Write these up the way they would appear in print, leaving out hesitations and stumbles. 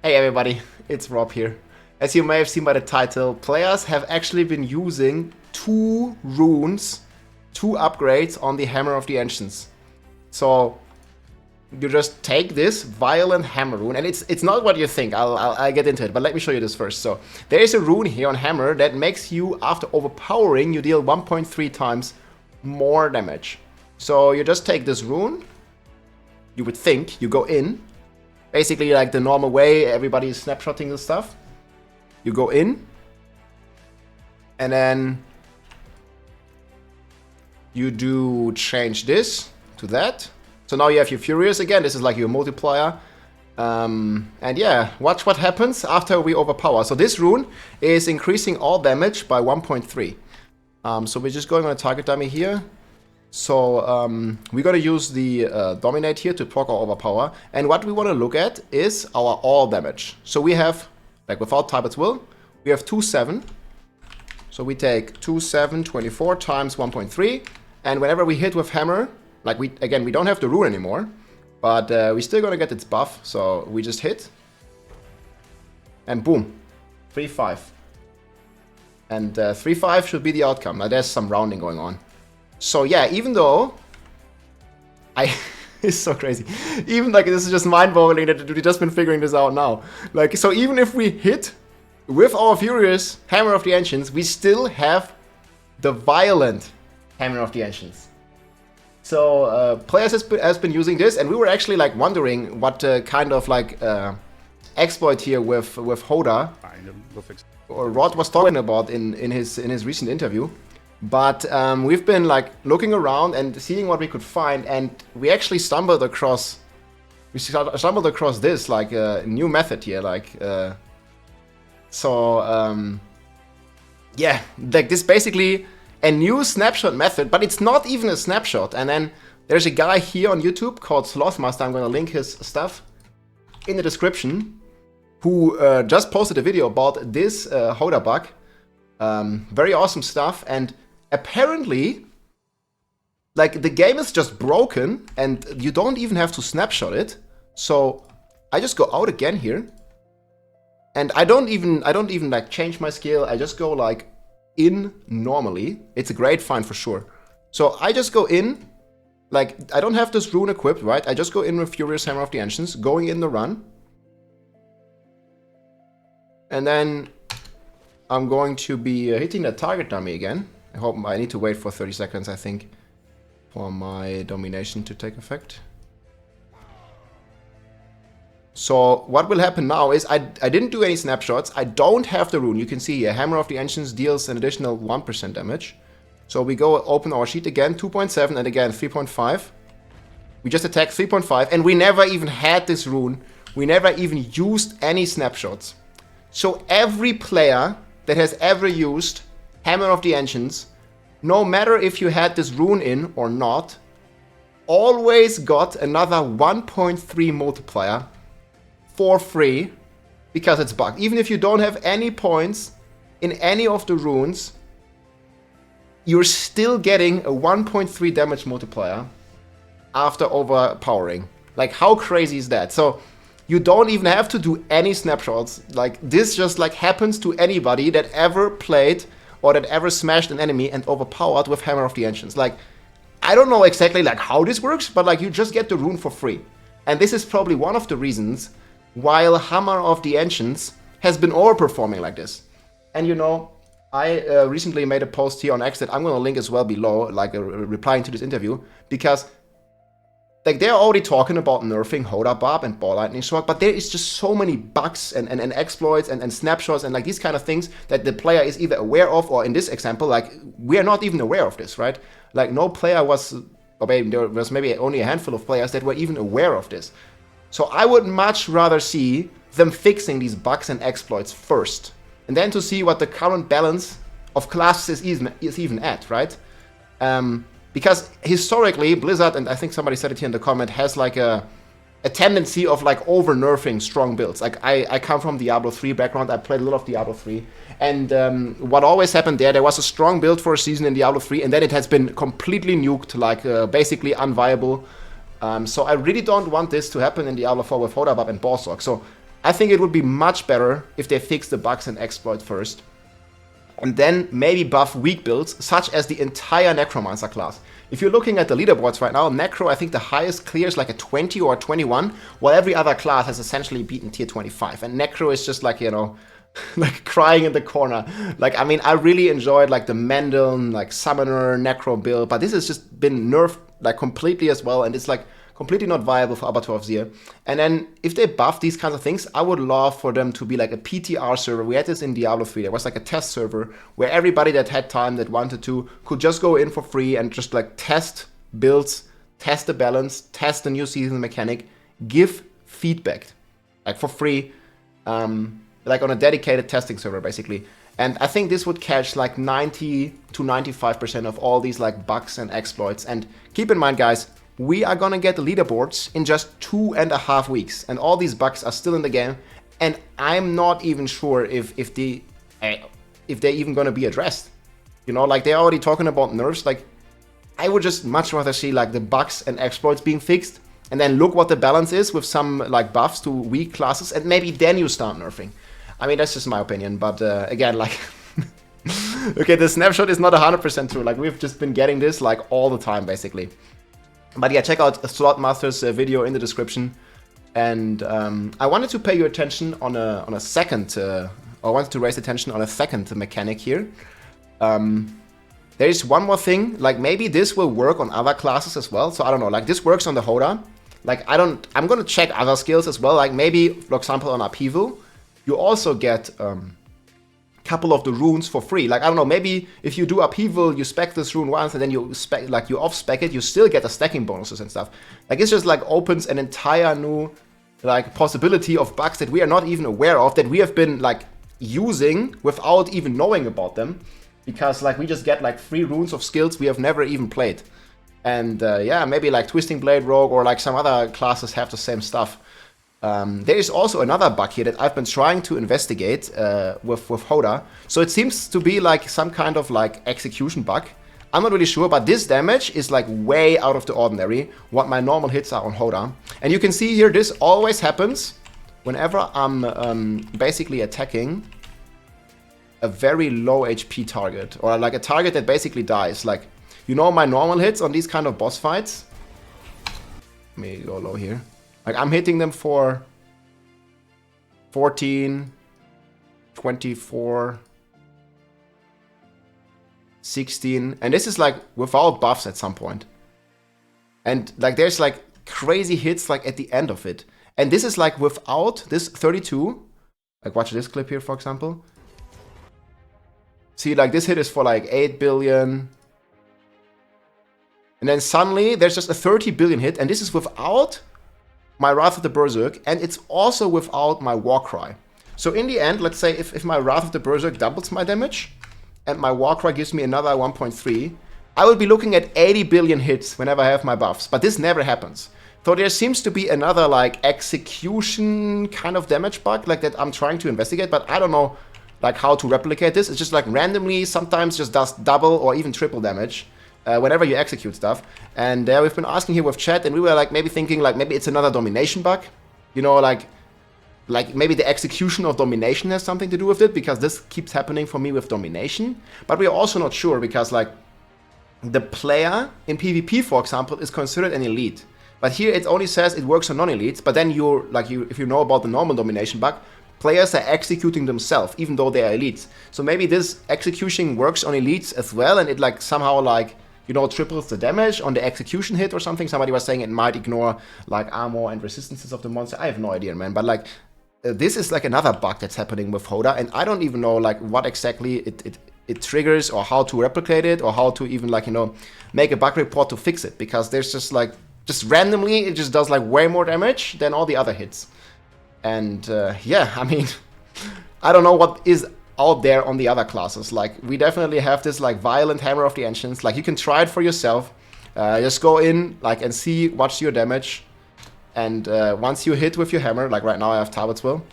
Hey everybody, it's Rob here. As you may have seen by the title, players have actually been using two runes, two upgrades on the Hammer of the Ancients. So you just take this Violent Hammer rune, and it's not what you think. I'll get into it, but let me show you this first. So there is a rune here on Hammer that makes you, after overpowering, you deal 1.3 times more damage. So you just take this rune, you would think, you go in, basically like the normal way, everybody is snapshotting the stuff. You go in, and then you do change this to that. So now you have your Furious again, this is like your multiplier. And yeah, watch what happens after we overpower. So this rune is increasing all damage by 1.3. So we're just going on a target dummy here. So we're going to use the Dominate here to proc our overpower. And what we want to look at is our all damage. So we have, like without Tybet's Will, we have 2-7. So we take 2-7, 24 times 1.3. And whenever we hit with Hammer, like we don't have the rune anymore. But we're still going to get its buff. So we just hit. And boom, 3-5. And 3-5 should be the outcome. Now there's some rounding going on. So yeah, even though it's so crazy. Even like this is just mind-boggling that we've just been figuring this out now. Like, so even if we hit with our Furious Hammer of the Ancients, we still have the Violent Hammer of the Ancients. So players has been using this, and we were actually like wondering what kind of like exploit here with HotA or Rod was talking about in his recent interview. But we've been like looking around and seeing what we could find, and we actually stumbled across this like a new method here, like yeah, like this basically a new snapshot method, but it's not even a snapshot. And then there's a guy here on YouTube called Slothmaster, I'm gonna link his stuff in the description, who just posted a video about this HotA bug. Very awesome stuff, and apparently, like, the game is just broken and you don't even have to snapshot it. So I just go out again here, and I don't even like change my skill. I just go like in normally. It's a great find for sure. So I just go in, like I don't have this rune equipped, right? I just go in with Furious Hammer of the Ancients, going in the run, and then I'm going to be hitting the target dummy again. I need to wait for 30 seconds, I think, for my domination to take effect. So what will happen now is I didn't do any snapshots. I don't have the rune. You can see here, Hammer of the Ancients deals an additional 1% damage. So we go open our sheet again, 2.7, and again 3.5. We just attacked 3.5, and we never even had this rune. We never even used any snapshots. So every player that has ever used Hammer of the Ancients, no matter if you had this rune in or not, always got another 1.3 multiplier for free because it's bugged. Even if you don't have any points in any of the runes, you're still getting a 1.3 damage multiplier after overpowering. Like, how crazy is that? So you don't even have to do any snapshots. Like, this just like happens to anybody that ever played or that ever smashed an enemy and overpowered with Hammer of the Ancients. Like, I don't know exactly like how this works, but like you just get the rune for free. And this is probably one of the reasons why Hammer of the Ancients has been overperforming like this. And you know, I recently made a post here on X that I'm gonna link as well below, like replying to this interview, because like they're already talking about nerfing HotA Bug and Ball Lightning Shock, but there is just so many bugs and exploits and snapshots and like these kind of things that the player is either aware of, or in this example, like we are not even aware of this, right? Like no player was, or maybe there was maybe only a handful of players that were even aware of this. So I would much rather see them fixing these bugs and exploits first, and then to see what the current balance of classes is even at, right? Because historically, Blizzard, and I think somebody said it here in the comment, has like a tendency of like over-nerfing strong builds. Like I come from Diablo 3 background, I played a lot of Diablo 3, and what always happened there was a strong build for a season in Diablo 3, and then it has been completely nuked, like basically unviable. So I really don't want this to happen in Diablo 4 with HotA Bug and Borsok. So I think it would be much better if they fix the bugs and exploits first. And then maybe buff weak builds, such as the entire Necromancer class. If you're looking at the leaderboards right now, Necro, I think the highest clear is like a 20 or a 21, while every other class has essentially beaten tier 25. And Necro is just like, you know, like crying in the corner. Like, I mean, I really enjoyed like the Mendel, like Summoner, Necro build, but this has just been nerfed like completely as well, and it's like completely not viable for Abator of Zir. And then if they buff these kinds of things, I would love for them to be like a PTR server. We had this in Diablo 3. There was like a test server where everybody that had time, that wanted to, could just go in for free and just like test builds, test the balance, test the new season mechanic, give feedback, like for free, like on a dedicated testing server basically. And I think this would catch like 90 to 95% of all these like bugs and exploits. And keep in mind, guys, we are gonna get the leaderboards in just 2.5 weeks, and all these bugs are still in the game, and I'm not even sure if they're even gonna be addressed. You know, like they're already talking about nerfs. Like, I would just much rather see like the bugs and exploits being fixed, and then look what the balance is with some like buffs to weak classes, and maybe then you start nerfing. I mean, that's just my opinion, but again, like, okay, the snapshot is not 100% true. Like, we've just been getting this like all the time, basically. But yeah, check out Slot Master's video in the description. And I wanted to pay your attention on a second, or I wanted to raise attention on a second mechanic here. There is one more thing, like maybe this will work on other classes as well. So I don't know, like this works on the HotA. Like I'm gonna check other skills as well. Like maybe, for example, on Upheaval, you also get couple of the runes for free. Like, I don't know, maybe if you do Upheaval, you spec this rune once and then you spec, like you off-spec it, you still get the stacking bonuses and stuff. Like, it's just like opens an entire new like possibility of bugs that we are not even aware of, that we have been like using without even knowing about them, because like we just get like free runes of skills we have never even played. And yeah, maybe like Twisting Blade Rogue or like some other classes have the same stuff. There is also another bug here that I've been trying to investigate with HotA. So it seems to be like some kind of like execution bug. I'm not really sure, but this damage is like way out of the ordinary what my normal hits are on HotA. And you can see here, this always happens whenever I'm basically attacking a very low HP target, or like a target that basically dies. Like, you know, my normal hits on these kind of boss fights. Let me go low here. Like, I'm hitting them for 14, 24, 16. And this is like without buffs at some point. And like there's like crazy hits like at the end of it. And this is like without this 32. Like, watch this clip here, for example. See, like this hit is for like 8 billion. And then suddenly there's just a 30 billion hit. And this is without my Wrath of the Berserk, and it's also without my Warcry. So in the end, let's say if my Wrath of the Berserk doubles my damage, and my Warcry gives me another 1.3, I will be looking at 80 billion hits whenever I have my buffs. But this never happens. So there seems to be another like execution kind of damage bug like that I'm trying to investigate, but I don't know like how to replicate this. It's just like randomly sometimes just does double or even triple damage whenever you execute stuff. And we've been asking here with chat, and we were like maybe thinking like maybe it's another domination bug. You know, like maybe the execution of domination has something to do with it, because this keeps happening for me with domination. But we are also not sure, because like the player in PvP, for example, is considered an elite. But here it only says it works on non-elites. But then if you know about the normal domination bug, players are executing themselves, even though they are elites. So maybe this execution works on elites as well, and it like somehow like, you know, triples the damage on the execution hit or something. Somebody was saying it might ignore like armor and resistances of the monster. I have no idea, man. But like this is like another bug that's happening with HotA, and I don't even know like what exactly it triggers, or how to replicate it, or how to even like, you know, make a bug report to fix it, because there's just like randomly it just does like way more damage than all the other hits. And yeah, I mean, I don't know what is out there on the other classes. Like, we definitely have this like violent Hammer of the Ancients. Like, you can try it for yourself. Just go in like and see what's your damage. And once you hit with your hammer, like right now I have Talbot's Will,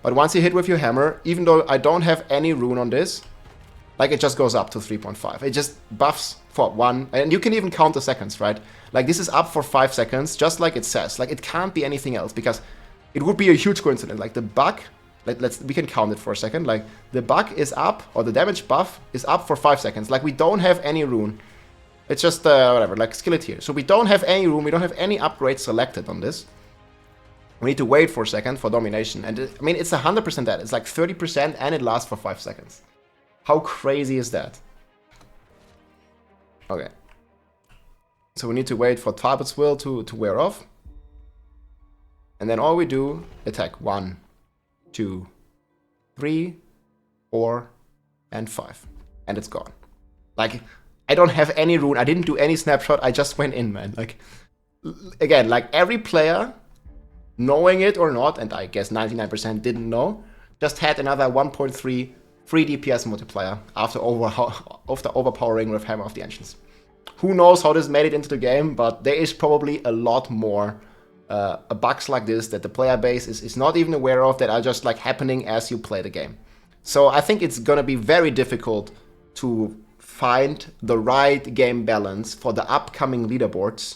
but once you hit with your hammer, even though I don't have any rune on this, like it just goes up to 3.5. It just buffs for 1, and you can even count the seconds, right? Like this is up for 5 seconds, just like it says. Like it can't be anything else, because it would be a huge coincidence. Like the bug, we can count it for a second. Like the bug is up, or the damage buff is up for 5 seconds. Like we don't have any rune. It's just whatever, like skillet here. So we don't have any rune, we don't have any upgrades selected on this. We need to wait for a second for domination. And I mean, it's 100% that. It's like 30% and it lasts for 5 seconds. How crazy is that? Okay. So we need to wait for Talbot's Will to wear off. And then all we do, attack 1, 2, 3, 4, and 5. And it's gone. Like, I don't have any rune, I didn't do any snapshot, I just went in, man. Like, again, like every player, knowing it or not, and I guess 99% didn't know, just had another 1.3 free DPS multiplier after overpowering with Hammer of the Ancients. Who knows how this made it into the game, but there is probably a lot more bugs like this that the player base is not even aware of, that are just like happening as you play the game. So I think it's gonna be very difficult to find the right game balance for the upcoming leaderboards.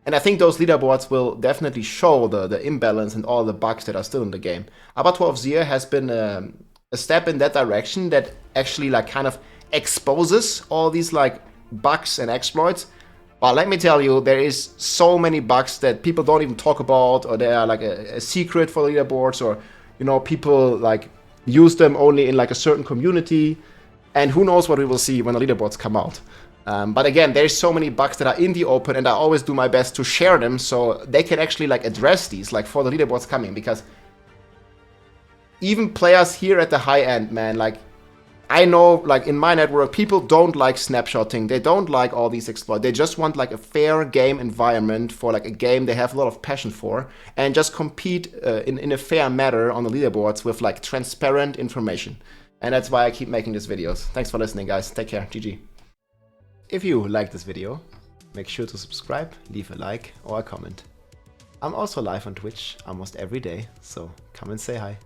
And I think those leaderboards will definitely show the imbalance and all the bugs that are still in the game. Abattoir of Zir has been a step in that direction that actually like kind of exposes all these like bugs and exploits. But let me tell you, there is so many bugs that people don't even talk about, or they are like a secret for leaderboards, or you know, people like use them only in like a certain community. And who knows what we will see when the leaderboards come out. But again, there's so many bugs that are in the open, and I always do my best to share them so they can actually like address these like for the leaderboards coming, because even players here at the high end, man, like I know like in my network, people don't like snapshotting, they don't like all these exploits, they just want like a fair game environment for like a game they have a lot of passion for, and just compete in a fair manner on the leaderboards with like transparent information. And that's why I keep making these videos. Thanks for listening, guys. Take care. GG. If you liked this video, make sure to subscribe, leave a like or a comment. I'm also live on Twitch almost every day, so come and say hi.